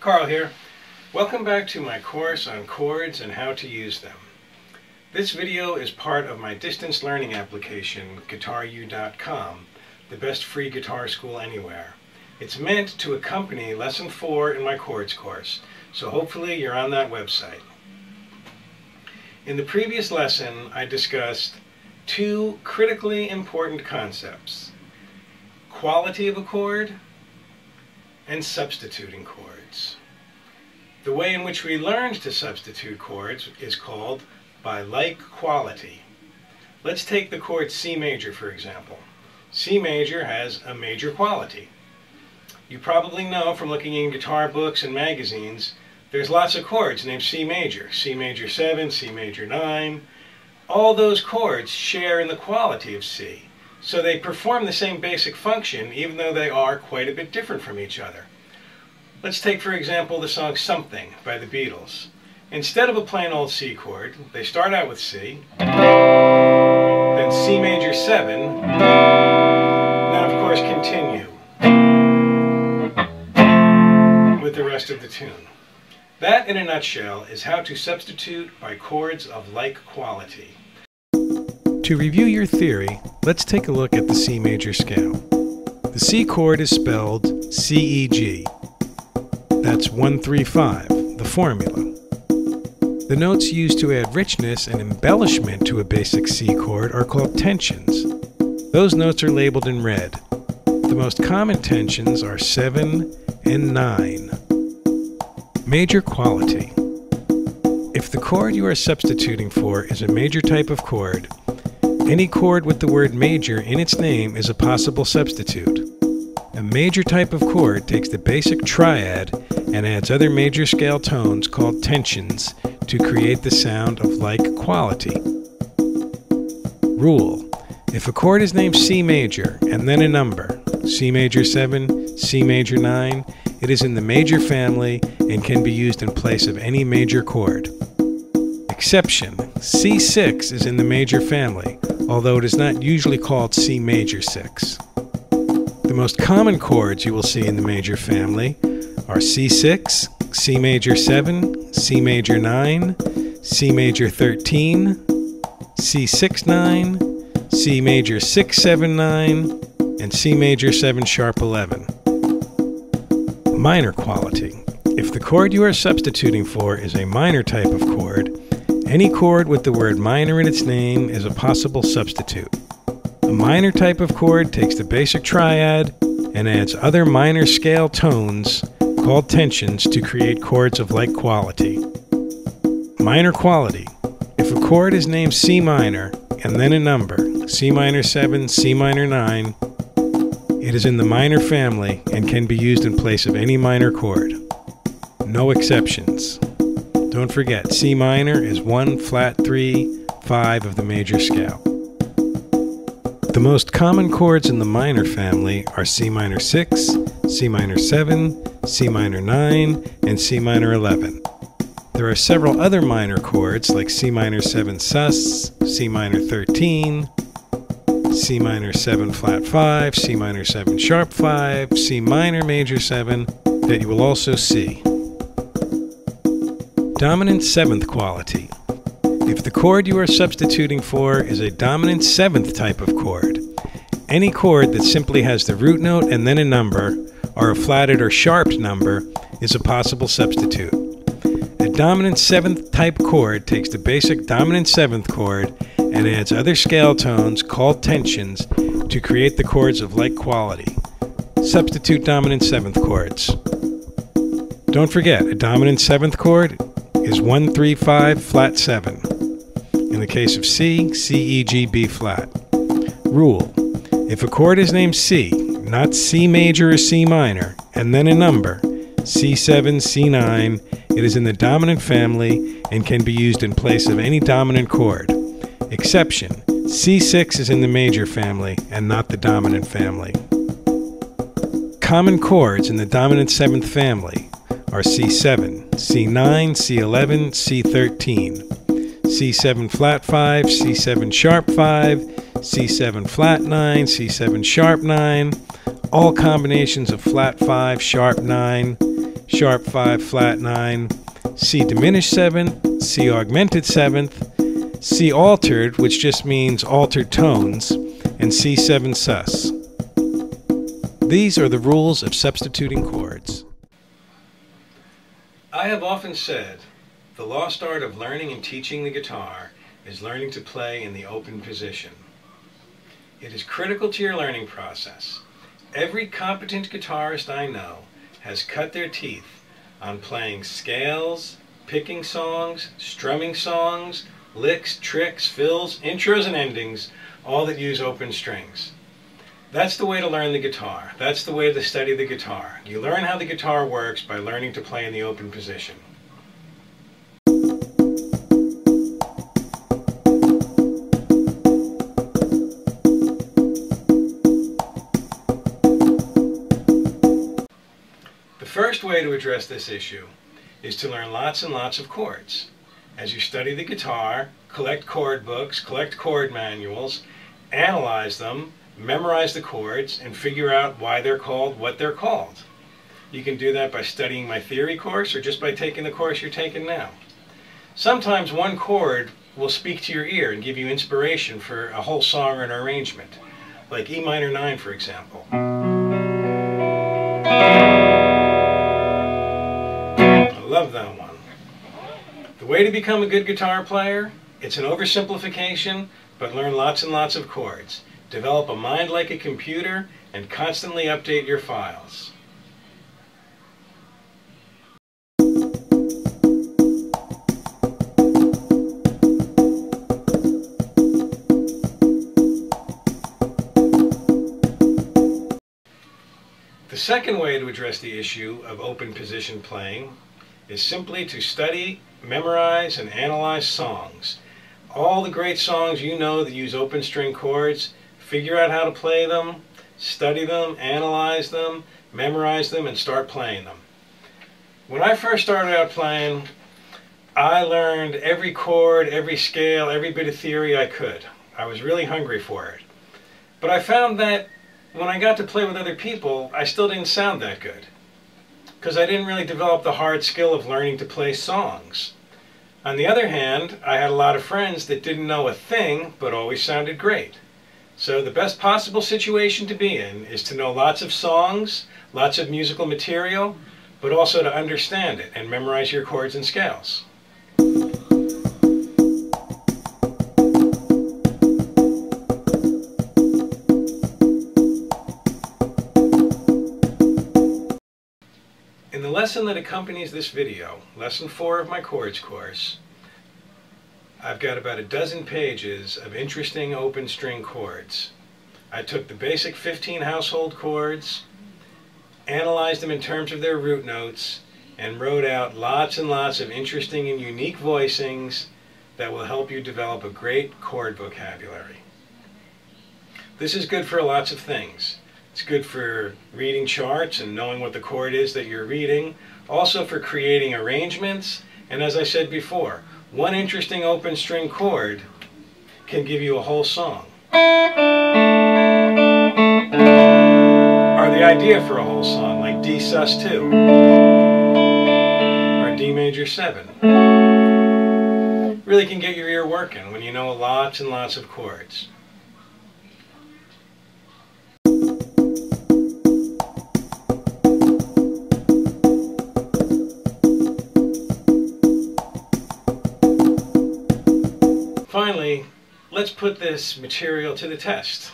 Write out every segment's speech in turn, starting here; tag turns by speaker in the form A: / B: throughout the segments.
A: Carl here. Welcome back to my course on chords and how to use them. This video is part of my distance learning application, guitaru.com, the best free guitar school anywhere. It's meant to accompany Lesson 4 in my chords course, so hopefully you're on that website. In the previous lesson, I discussed two critically important concepts: quality of a chord and substituting chords. The way in which we learned to substitute chords is called by like quality. Let's take the chord C major, for example. C major has a major quality. You probably know from looking in guitar books and magazines, there's lots of chords named C major 7, C major 9. All those chords share in the quality of C. So they perform the same basic function even though they are quite a bit different from each other. Let's take for example the song Something by the Beatles. Instead of a plain old C chord, they start out with C, then C major 7, then of course continue with the rest of the tune. That in a nutshell is how to substitute by chords of like quality. To review your theory, let's take a look at the C major scale. The C chord is spelled C-E-G. That's 1-3-5, the formula. The notes used to add richness and embellishment to a basic C chord are called tensions. Those notes are labeled in red. The most common tensions are 7 and 9. Major quality. If the chord you are substituting for is a major type of chord, any chord with the word major in its name is a possible substitute. A major type of chord takes the basic triad and adds other major scale tones called tensions to create the sound of like quality. Rule: if a chord is named C major and then a number, C major 7, C major 9, it is in the major family and can be used in place of any major chord. Exception: C6 is in the major family, although it is not usually called C major 6. The most common chords you will see in the major family are C6, C major 7, C major 9, C major 13, C6 9, C major 6 7 9, and C major 7 sharp 11. Minor quality. If the chord you are substituting for is a minor type of chord, any chord with the word minor in its name is a possible substitute. A minor type of chord takes the basic triad and adds other minor scale tones called tensions to create chords of like quality. Minor quality. If a chord is named C minor and then a number, C minor 7, C minor 9, it is in the minor family and can be used in place of any minor chord. No exceptions. Don't forget, C minor is 1 flat 3 5 of the major scale. The most common chords in the minor family are C minor 6, C minor 7, C minor 9, and C minor 11. There are several other minor chords like C minor 7 sus, C minor 13, C minor 7 flat 5, C minor 7 sharp 5, C minor major 7 that you will also see. Dominant 7th quality. If the chord you are substituting for is a dominant 7th type of chord, any chord that simply has the root note and then a number, or a flatted or sharped number, is a possible substitute. A dominant 7th type chord takes the basic dominant 7th chord and adds other scale tones called tensions to create the chords of like quality. Substitute dominant 7th chords. Don't forget, a dominant 7th chord is 1-3-5 flat 7. In the case of C, C, E, G, B flat. Rule: if a chord is named C, not C major or C minor, and then a number, C7, C9, it is in the dominant family and can be used in place of any dominant chord. Exception: C6 is in the major family and not the dominant family. Common chords in the dominant 7th family are C7, C9, C11, C13, C7 flat 5, C7 sharp 5, C7 flat 9, C7 sharp 9, all combinations of flat 5, sharp 9, sharp 5, flat 9, C diminished 7th, C augmented 7th, C altered, which just means altered tones, and C7 sus. These are the rules of substituting chords. I have often said the lost art of learning and teaching the guitar is learning to play in the open position. It is critical to your learning process. Every competent guitarist I know has cut their teeth on playing scales, picking songs, strumming songs, licks, tricks, fills, intros and endings, all that use open strings. That's the way to learn the guitar. That's the way to study the guitar. You learn how the guitar works by learning to play in the open position. The first way to address this issue is to learn lots and lots of chords. As you study the guitar, collect chord books, collect chord manuals, analyze them, memorize the chords, and figure out why they're called what they're called. You can do that by studying my theory course or just by taking the course you're taking now. Sometimes one chord will speak to your ear and give you inspiration for a whole song or an arrangement, like E minor 9, for example. I love that one. The way to become a good guitar player, it's an oversimplification, but learn lots and lots of chords. Develop a mind like a computer and constantly update your files. The second way to address the issue of open position playing is simply to study, memorize, and analyze songs. All the great songs you know that use open string chords, figure out how to play them, study them, analyze them, memorize them, and start playing them. When I first started out playing, I learned every chord, every scale, every bit of theory I could. I was really hungry for it. But I found that when I got to play with other people, I still didn't sound that good, because I didn't really develop the hard skill of learning to play songs. On the other hand, I had a lot of friends that didn't know a thing, but always sounded great. So the best possible situation to be in is to know lots of songs, lots of musical material, but also to understand it and memorize your chords and scales. In the lesson that accompanies this video, Lesson 4 of my Chords course, I've got about a dozen pages of interesting open string chords. I took the basic 15 household chords, analyzed them in terms of their root notes, and wrote out lots and lots of interesting and unique voicings that will help you develop a great chord vocabulary. This is good for lots of things. It's good for reading charts and knowing what the chord is that you're reading, also for creating arrangements, and as I said before, one interesting open string chord can give you a whole song. Or the idea for a whole song, like D sus 2 or D major 7. Really can get your ear working when you know lots and lots of chords. Finally, let's put this material to the test.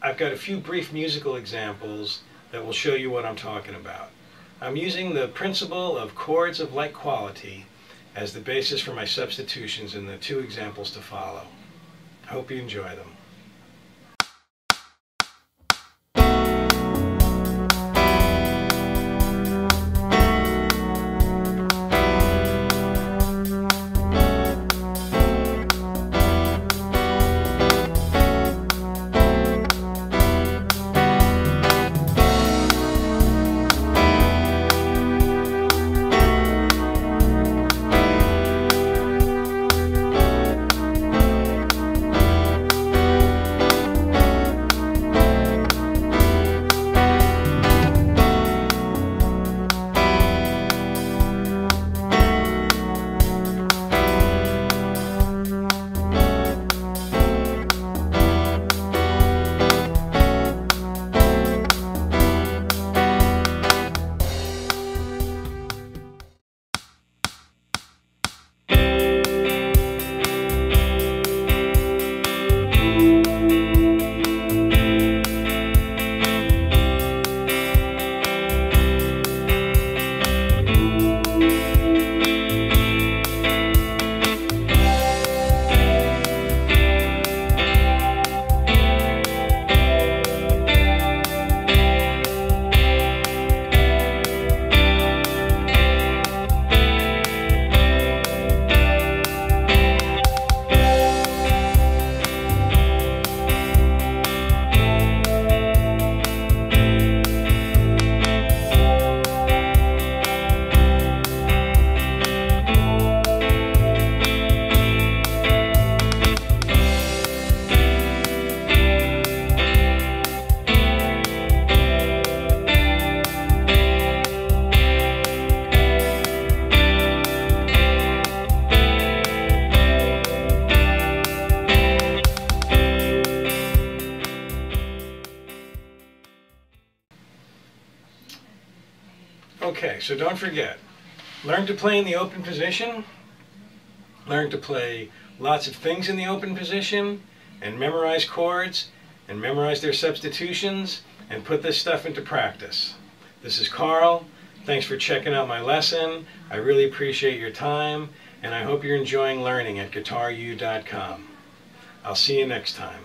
A: I've got a few brief musical examples that will show you what I'm talking about. I'm using the principle of chords of like quality as the basis for my substitutions in the two examples to follow. I hope you enjoy them. Okay, so don't forget, learn to play in the open position, learn to play lots of things in the open position, and memorize chords, and memorize their substitutions, and put this stuff into practice. This is Carl. Thanks for checking out my lesson. I really appreciate your time, and I hope you're enjoying learning at guitaru.com. I'll see you next time.